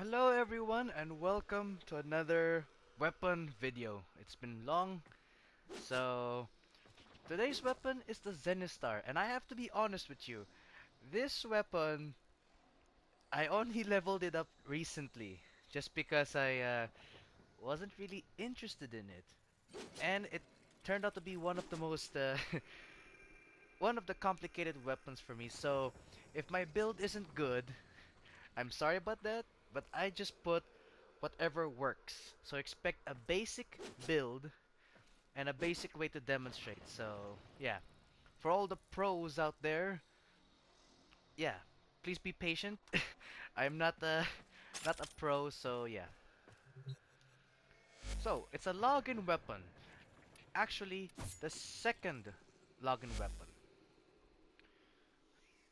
Hello everyone and welcome to another weapon video. It's been long, so today's weapon is the Zenistar, and I have to be honest with you. This weapon, I only leveled it up recently just because I wasn't really interested in it. And it turned out to be one of the most one of the complicated weapons for me. So if my build isn't good, I'm sorry about that, but I just put whatever works. So expect a basic build and a basic way to demonstrate. So yeah, for all the pros out there, yeah, please be patient. I'm not a not a pro, so yeah. So it's a login weapon. Actually, the second login weapon.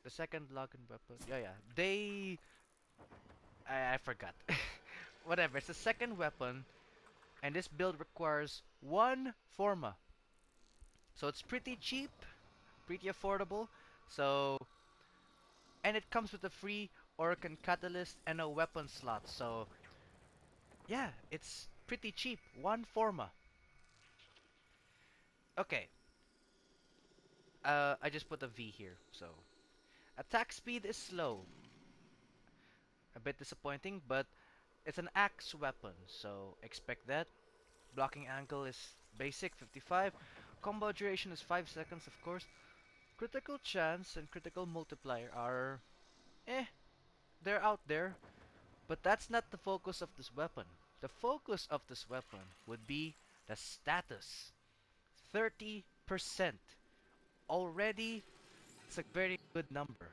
The second login weapon. Yeah. I forgot. Whatever. It's the second weapon, and this build requires one Forma. So it's pretty cheap, pretty affordable. So and it comes with a free Orokin Catalyst and a weapon slot. So yeah, it's pretty cheap. One Forma. Okay. I just put a V here. So attack speed is slow. A bit disappointing, but it's an axe weapon, so expect that. Blocking angle is basic, 55. Combo duration is 5 seconds, of course. Critical chance and critical multiplier are they're out there, but that's not the focus of this weapon. The focus of this weapon would be the status. 30%. Already, it's a very good number.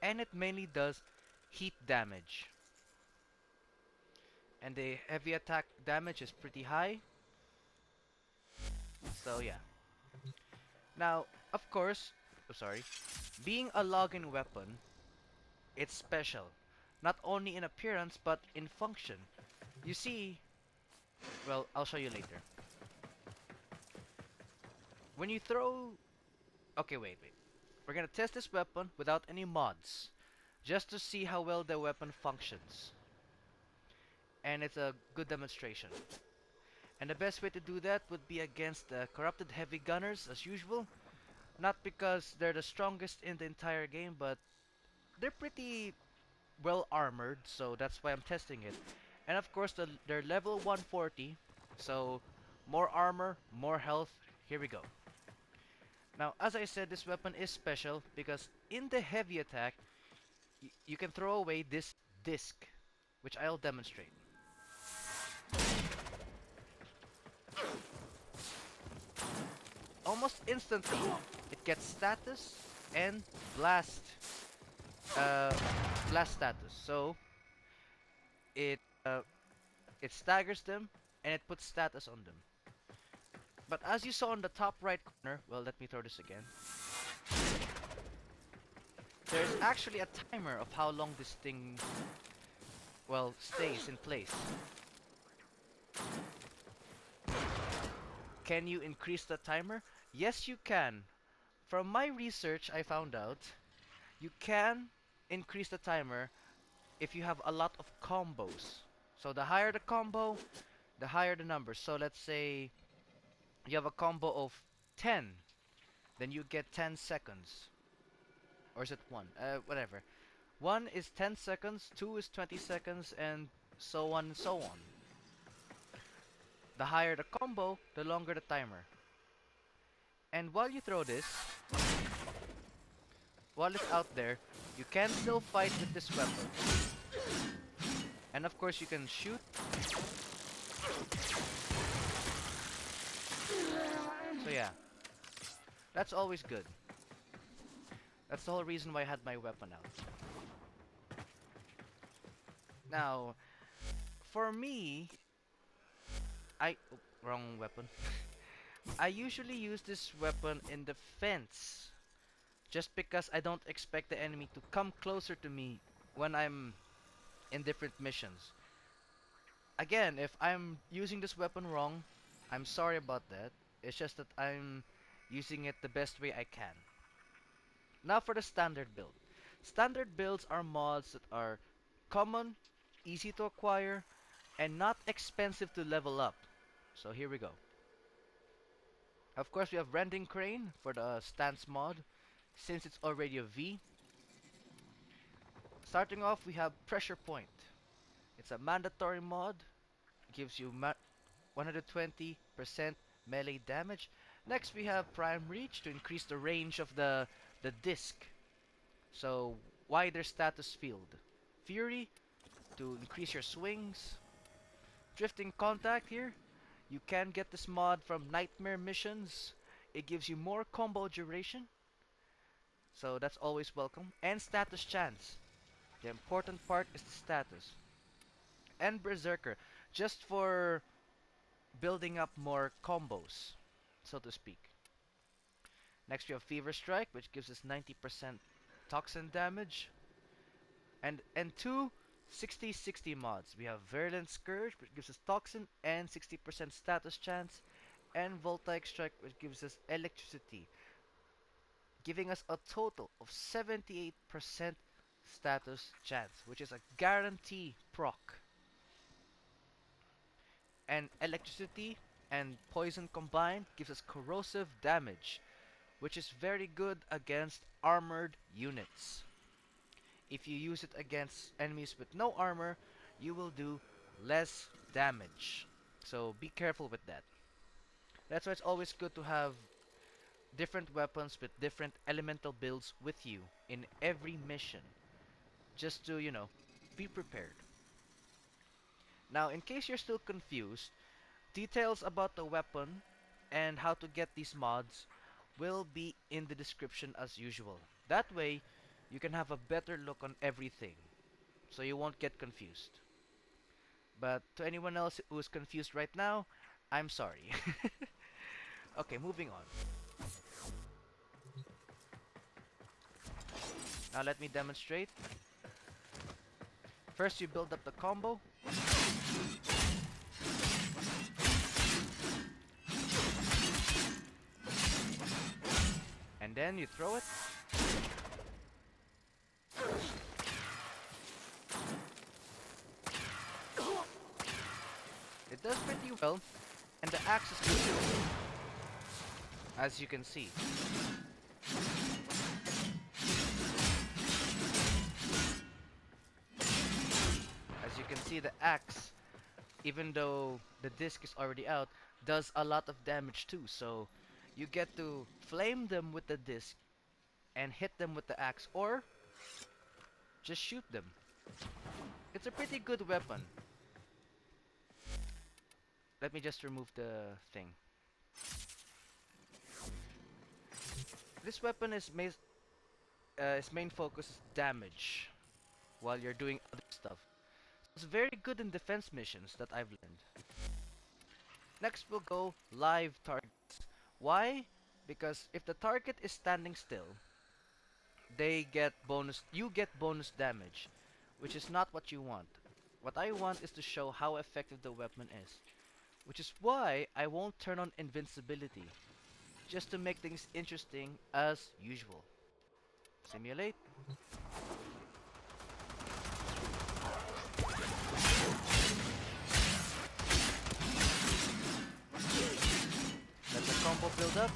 And it mainly does heat damage. And the heavy attack damage is pretty high. So yeah. Now, of course, being a login weapon, it's special. Not only in appearance, but in function. You see, well, I'll show you later. When you throw... Okay, wait. We're gonna test this weapon without any mods. Just to see how well the weapon functions. And it's a good demonstration. And the best way to do that would be against the corrupted heavy gunners, as usual. Not because they're the strongest in the entire game, but they're pretty well armored, so that's why I'm testing it. And of course, they're level 140, so more armor, more health. Here we go. Now, as I said, this weapon is special because in the heavy attack, you can throw away this disc, which I'll demonstrate. Almost instantly, it gets status and uh, blast status. So it uh, it staggers them and it puts status on them. But as you saw on the top right corner, well, let me throw this again. There's actually a timer of how long this thing, well, stays in place. Can you increase the timer? Yes, you can. From my research, I found out you can increase the timer if you have a lot of combos. So the higher the combo, the higher the number. So let's say you have a combo of 10, then you get 10 seconds. Or is it 1? Whatever. 1 is 10 seconds, 2 is 20 seconds, and so on and so on. The higher the combo, the longer the timer. And while you throw this, while it's out there, you can still fight with this weapon. And of course you can shoot. So yeah, that's always good. That's the whole reason why I had my weapon out. Now, for me, wrong weapon. I usually use this weapon in defense, just because I don't expect the enemy to come closer to me when I'm in different missions. Again, if I'm using this weapon wrong, I'm sorry about that. It's just that I'm using it the best way I can. Now for the standard build. Standard builds are mods that are common, easy to acquire, and not expensive to level up. So here we go. Of course, we have Rending Crane for the stance mod, since it's already a V. Starting off, we have Pressure Point. It's a mandatory mod, gives you 120% melee damage. Next, we have Prime Reach to increase the range of the disc, so wider status field. Fury to increase your swings. Drifting Contact here. You can get this mod from Nightmare missions. It gives you more combo duration, so that's always welcome. And Status Chance. The important part is the status. And Berserker, just for building up more combos, so to speak. Next we have Fever Strike, which gives us 90% toxin damage. And two 60-60 mods. We have Virulent Scourge, which gives us toxin and 60% status chance, and Voltaic Strike, which gives us electricity, giving us a total of 78% status chance, which is a guarantee proc. And electricity and poison combined gives us corrosive damage, which is very good against armored units. If you use it against enemies with no armor, you will do less damage. So be careful with that. That's why it's always good to have different weapons with different elemental builds with you in every mission, just to, be prepared. Now, in case you're still confused, details about the weapon and how to get these mods will be in the description as usual. That way, you can have a better look on everything, so you won't get confused. But to anyone else who's confused right now, I'm sorry. Okay, moving on. Now let me demonstrate. First you build up the combo. And then you throw it. It does pretty well, and the axe is good too, as you can see. As you can see, the axe, even though the disc is already out, does a lot of damage too, so you get to flame them with the disc and hit them with the axe, or just shoot them. It's a pretty good weapon. Let me just remove the thing. This weapon is its main focus is damage while you're doing other stuff. It's very good in defense missions that I've learned. Next we'll go live targets. Why? Because if the target is standing still, you get bonus damage, which is not what you want. What I want is to show how effective the weapon is, which is why I won't turn on invincibility, just to make things interesting as usual. Simulate. Let the combo build up.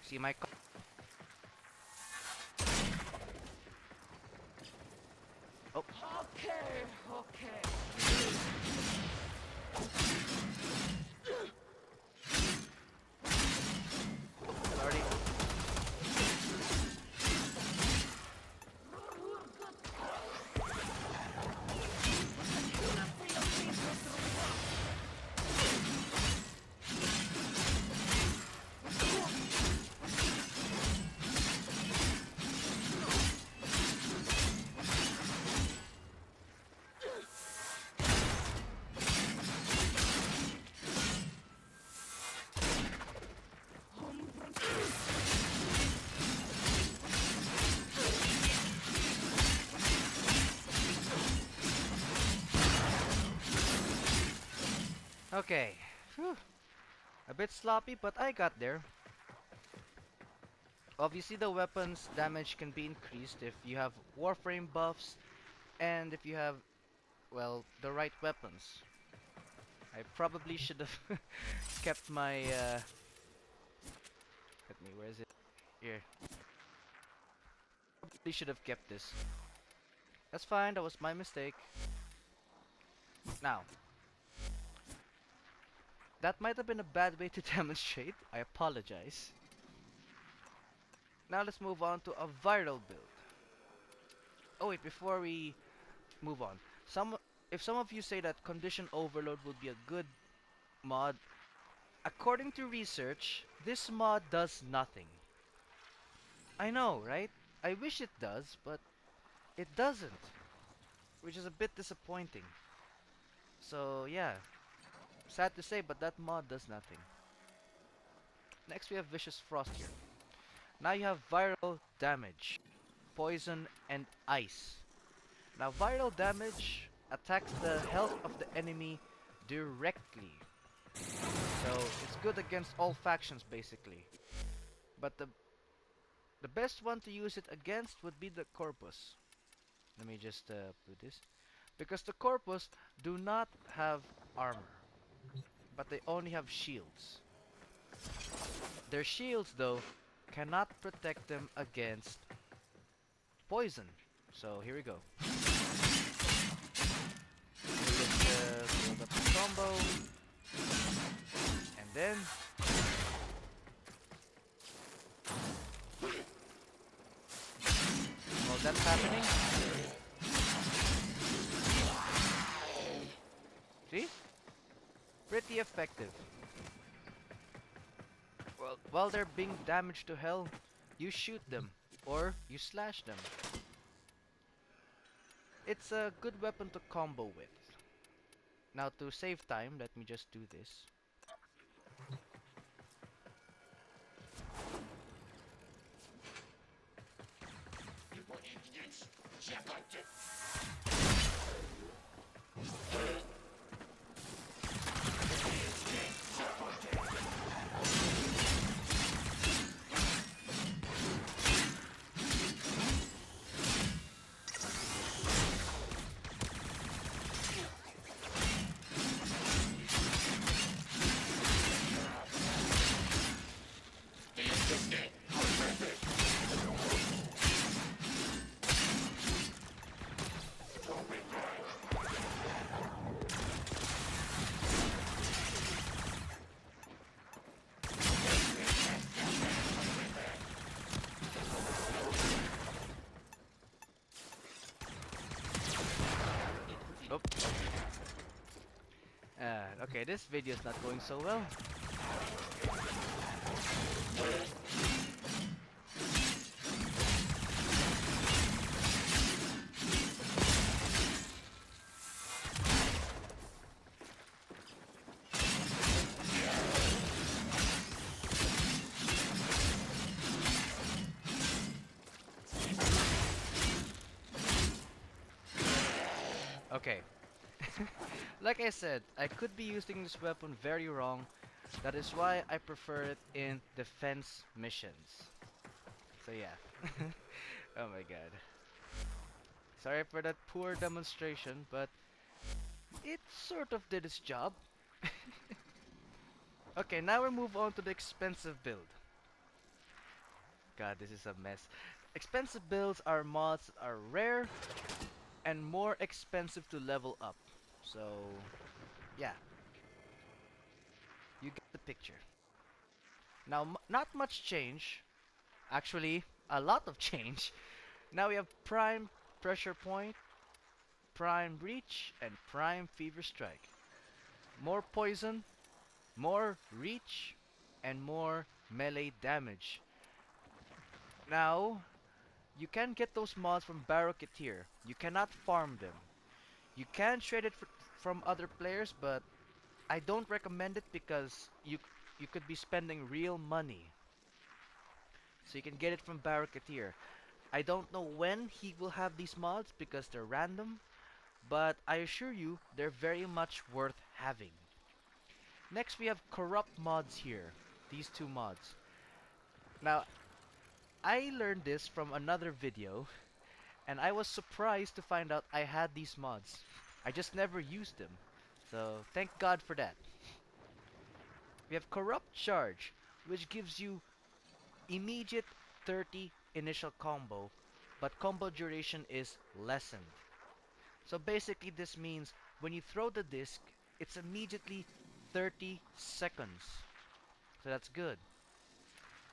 See my oh. Okay. Sorry. Okay. Phew. A bit sloppy, but I got there. Obviously, the weapon's damage can be increased if you have Warframe buffs and if you have, well, the right weapons. I probably should have kept my, where is it? Here. Probably should have kept this. That's fine, that was my mistake. Now, that might have been a bad way to demonstrate. I apologize. Now let's move on to a viral build. Oh wait, before we move on. If some of you say that Condition Overload would be a good mod, according to research, this mod does nothing. I know, right? I wish it does, but it doesn't, which is a bit disappointing. So yeah, sad to say, but that mod does nothing. Next we have Vicious Frost here. Now you have viral damage, poison, and ice. Now viral damage attacks the health of the enemy directly. So it's good against all factions basically. But the best one to use it against would be the Corpus. Let me just put this. Because the Corpus do not have armor, but they only have shields. Their shields though cannot protect them against poison. So here we go. Just build up the combo, and then while that's happening, see? Pretty effective. Well, while they're being damaged to hell, you shoot them or you slash them. It's a good weapon to combo with. Now to save time, let me just do this. Oh. Okay, this video is not going so well. Okay. Like I said, I could be using this weapon very wrong. That is why I prefer it in defense missions. So yeah. Oh my god. Sorry for that poor demonstration, but it sort of did its job. Okay, now we move on to the expensive build. God, this is a mess. Expensive builds are mods that are rare and more expensive to level up. So, yeah. You get the picture. Now, not much change. Actually, a lot of change. Now we have Prime Pressure Point, Prime Breach, and Prime Fever Strike. More poison, more reach, and more melee damage. Now, you can get those mods from Barricadier. You cannot farm them. You can trade it from other players, but I don't recommend it because you could be spending real money. So you can get it from Barricadier. I don't know when he will have these mods because they're random, but I assure you they're very much worth having. Next we have corrupt mods here. These two mods. Now, I learned this from another video, and I was surprised to find out I had these mods. I just never used them. So, thank God for that. We have corrupt charge, which gives you immediate 30 initial combo, but combo duration is lessened. So basically this means when you throw the disc, it's immediately 30 seconds. So that's good.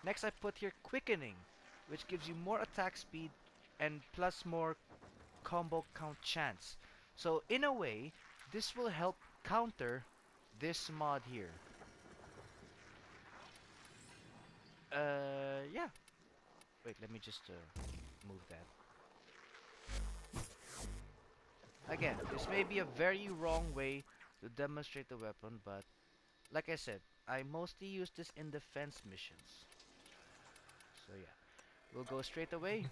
Next I put here quickening, which gives you more attack speed and plus more combo count chance. So in a way, this will help counter this mod here. Yeah. Wait, let me just move that. Again, this may be a very wrong way to demonstrate the weapon, but like I said, I mostly use this in defense missions. So yeah, we'll go straight away.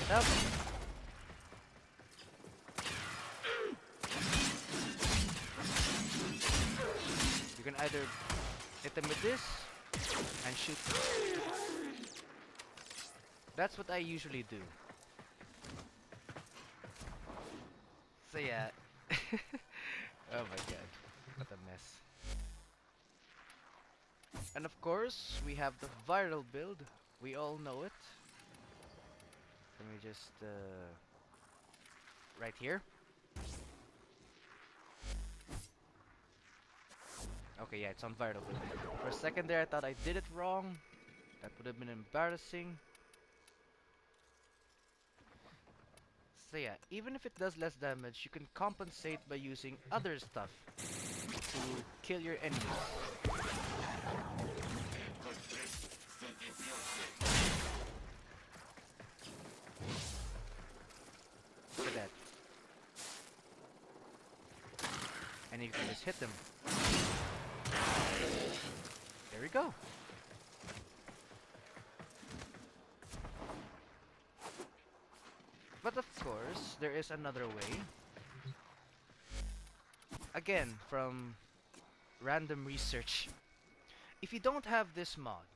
Get up. You can either hit them with this and shoot them. That's what I usually do. So yeah. Oh my god, what a mess. And of course, we have the viral build. We all know it. Let me just right here. Okay, yeah, it's on viral build. For a second there, I thought I did it wrong. That would have been embarrassing. So yeah, even if it does less damage, you can compensate by using other stuff to kill your enemies. Look at that. And you can just hit them. There we go. But of course, there is another way. Again, from random research. If you don't have this mod,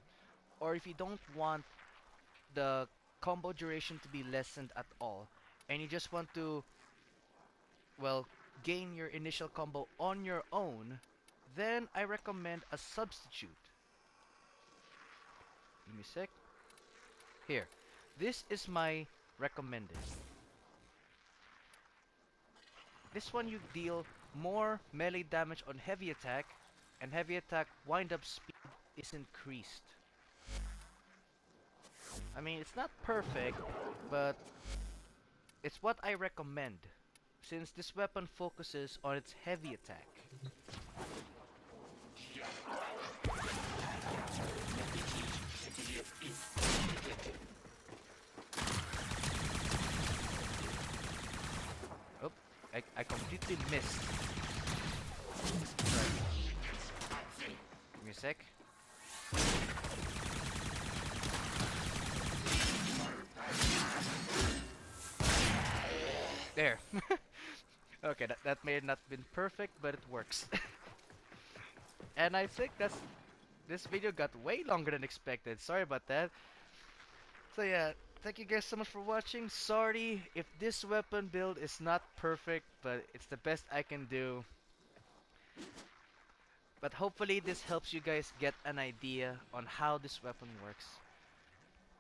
or if you don't want the combo duration to be lessened at all, and you just want to, well, gain your initial combo on your own, then I recommend a substitute. Give me a sec. Here. This is my recommended. This one you deal more melee damage on heavy attack, and heavy attack wind-up speed is increased. I mean, it's not perfect, but it's what I recommend, since this weapon focuses on its heavy attack. Oh, I completely missed. Right. Give me a sec. There. Okay, that may have not been perfect, but it works. And I think this video got way longer than expected. Sorry about that. So yeah, thank you guys so much for watching. Sorry if this weapon build is not perfect, but it's the best I can do. But hopefully this helps you guys get an idea on how this weapon works.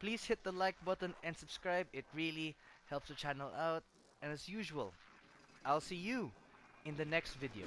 Please hit the like button and subscribe. It really helps the channel out. And as usual, I'll see you in the next video.